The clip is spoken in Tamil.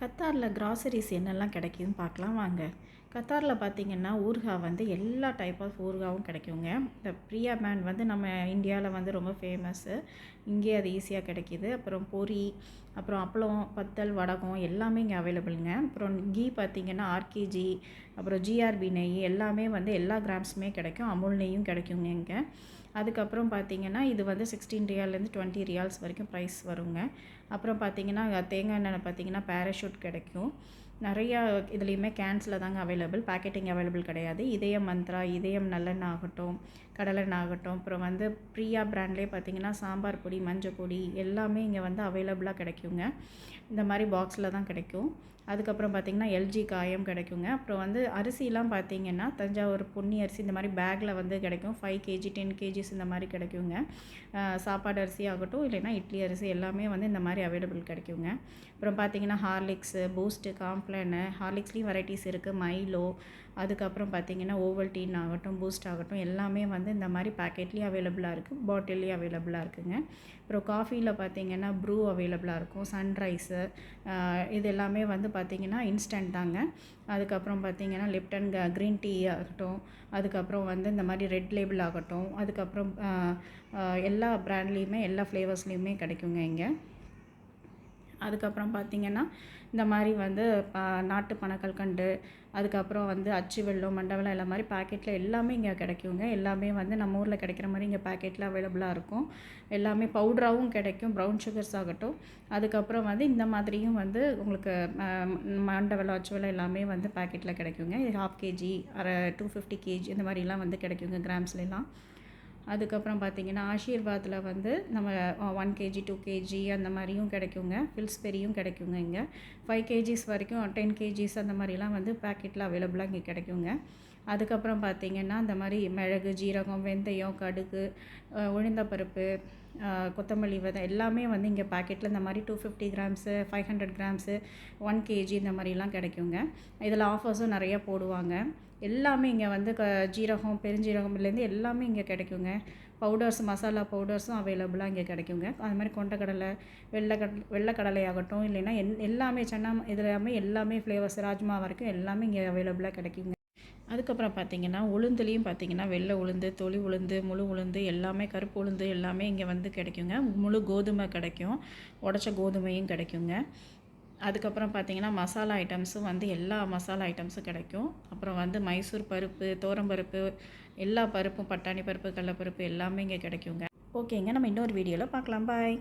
கத்தாரில் கிராசரிஸ் என்னெல்லாம் கிடைக்குதுன்னு பார்க்கலாம் வாங்க. கத்தாரில் பார்த்தீங்கன்னா ஊறுகாய் வந்து எல்லா டைப் ஆஃப் ஊறுகாயும் கிடைக்குங்க. இந்த பிரியா மேன் வந்து நம்ம இந்தியாவில் வந்து ரொம்ப ஃபேமஸ்ஸு. இங்கேயே அது ஈஸியாக கிடைக்கிது. அப்புறம் பொரி, அப்புறம் அப்பளம், வத்தல், வடகம் எல்லாமே இங்கே அவைலபிளுங்க. அப்புறம் கீ பார்த்தீங்கன்னா ஆர்கேஜி, அப்புறம் ஜிஆர்பி நெய் எல்லாமே வந்து எல்லா கிராம்ஸுமே கிடைக்கும். அமுல் நெய்யும் கிடைக்குங்க இங்கே. அதுக்கப்புறம் பார்த்தீங்கன்னா இது வந்து 16 ரியால்லேருந்து 20 ரியால்ஸ் வரைக்கும் ப்ரைஸ் வருங்க. அப்புறம் பார்த்தீங்கன்னா தேங்காய் எண்ணெய் பார்த்தீங்கன்னா பேராஷூட் கிடைக்கும். நிறையா இதுலேயுமே கேன்ஸில் தாங்க அவைலபிள், பேக்கெட்டிங் அவைலபிள் கிடையாது. இதயம் மந்த்ரா, இதயம் நல்லெண்ணெய் ஆகட்டும், கடலெண்ணெய் ஆகட்டும், அப்புறம் வந்து பிரியா பிராண்ட்லேயே பார்த்தீங்கன்னா சாம்பார் பொடி, மஞ்சள் பொடி எல்லாமே இங்கே வந்து அவைலபிளாக கிடைக்குங்க. இந்த மாதிரி பாக்ஸில் தான் கிடைக்கும். அதுக்கப்புறம் பார்த்திங்கன்னா எல்ஜி காயம் கிடைக்குங்க. அப்புறம் வந்து அரிசிலாம் பார்த்திங்கன்னா தஞ்சாவூர் பொன்னி அரிசி இந்த மாதிரி பேக்கில் வந்து கிடைக்கும். 5 கேஜி 10 கேஜிஸ் இந்த மாதிரி கிடைக்குங்க. சாப்பாடு அரிசி ஆகட்டும், இல்லைன்னா இட்லி அரிசி எல்லாமே வந்து இந்த மாதிரி அவைலபிள் கிடைக்குங்க. அப்புறம் பார்த்திங்கன்னா ஹார்லிக்ஸு, பூஸ்ட்டு, காம்ப்ளானு, ஹார்லிக்ஸ்லேயும் வெரைட்டிஸ் இருக்குது, மைலோ, அதுக்கப்புறம் பார்த்திங்கன்னா ஓவல்டீன் ஆகட்டும், பூஸ்ட் ஆகட்டும் எல்லாமே வந்து இந்த மாதிரி பேக்கெட்லேயும் அவைலபிளாக இருக்குது, பாட்டில்லேயும் அவைலபிளாக இருக்குதுங்க. அப்புறம் காஃபியில் பார்த்திங்கன்னா ப்ரூ அவைலபிளாக இருக்கும், சன்ரைஸு, இது எல்லாமே வந்து பார்த்திங்கன்னா இன்ஸ்டன்ட் தாங்க. அதுக்கப்புறம் பார்த்திங்கன்னா லிப்டன் க்ரீன் டீ ஆகட்டும், அதுக்கப்புறம் வந்து இந்த மாதிரி ரெட் லேபிள் ஆகட்டும், அதுக்கப்புறம் எல்லா பிராண்ட்லேயுமே எல்லா ஃப்ளேவர்ஸ்லேயுமே கிடைக்குங்க இங்கே. அதுக்கப்புறம் பார்த்திங்கன்னா இந்த மாதிரி வந்து நாட்டு பனக்கல்கண்டு, அதுக்கப்புறம் வந்து அச்சு வெல்லம், மண்டை வெல்லம் எல்லா மாதிரி பேக்கெட்டில் எல்லாமே இங்கே கிடைக்குங்க. எல்லாமே வந்து நம்ம ஊரில் கிடைக்கிற மாதிரி இங்கே பேக்கெட்டில் அவைலபிளாக இருக்கும். எல்லாமே பவுட்ராகவும் கிடைக்கும், ப்ரௌன் சுகர்ஸ் ஆகட்டும். அதுக்கப்புறம் வந்து இந்த மாதிரியும் வந்து உங்களுக்கு மண்டை வெல்லம், அச்சு வெல்லம் எல்லாமே வந்து பேக்கெட்டில் கிடைக்குங்க. இது 1/2 கேஜி, 250 கேஜி இந்த மாதிரிலாம் வந்து கிடைக்குங்க கிராம்ஸ்லாம். அதுக்கப்புறம் பார்த்திங்கன்னா ஆஷீர்வாத்தில் வந்து நம்ம 1 கேஜி 2 கேஜி அந்த மாதிரியும் கிடைக்குங்க. ஃபில்ஸ்பெரியும் கிடைக்குங்க இங்கே. 5 கேஜிஸ் வரைக்கும் 10 கேஜிஸ் அந்த மாதிரிலாம் வந்து பேக்கெட்டில் அவைலபிளாக இங்கே கிடைக்குங்க. அதுக்கப்புறம் பார்த்திங்கன்னா இந்த மாதிரி மிளகு, ஜீரகம், வெந்தயம், கடுகு, உளுந்தப்பருப்பு, கொத்தமல்லி விதை எல்லாமே வந்து இங்கே பேக்கெட்டில் இந்த மாதிரி 250 கிராம்ஸு, 500 கிராம்ஸு, 1 கேஜி இந்த மாதிரிலாம் கிடைக்குங்க. இதில் ஆஃபர்ஸும் நிறையா போடுவாங்க. எல்லாமே இங்கே வந்து ஜீரகம், பெருஞ்சீரகம்லேருந்து எல்லாமே இங்கே கிடைக்குங்க. பவுடர்ஸ், மசாலா பவுடர்ஸும் அவைலபிளாக இங்கே கிடைக்குங்க. அது மாதிரி கொண்டக்கடலை, வெள்ளைக்கடலை ஆகட்டும், இல்லைன்னா எல்லாமே சன்னா இது எல்லாமே ஃப்ளேவர்ஸ், ராஜ்மா வரைக்கும் எல்லாமே இங்கே அவைலபிளாக கிடைக்குங்க. அதுக்கப்புறம் பார்த்திங்கன்னா உளுந்துலேயும் பார்த்திங்கன்னா வெள்ளை உளுந்து, தொளி உளுந்து, முழு உளுந்து எல்லாமே, கருப்பு உளுந்து எல்லாமே இங்கே வந்து கிடைக்குங்க. முழு கோதுமை கிடைக்கும், உடச்ச கோதுமையும் கிடைக்குங்க. அதுக்கப்புறம் பார்த்திங்கன்னா மசாலா ஐட்டம்ஸும் வந்து எல்லா மசாலா ஐட்டம்ஸும் கிடைக்கும். அப்புறம் வந்து மைசூர் பருப்பு, துவரம்பருப்பு, எல்லா பருப்பும், பட்டாணி பருப்பு, கடலைப்பருப்பு எல்லாமே இங்கே கிடைக்குங்க. ஓகேங்க, நம்ம இன்னொரு வீடியோவில் பார்க்கலாம். பாய்.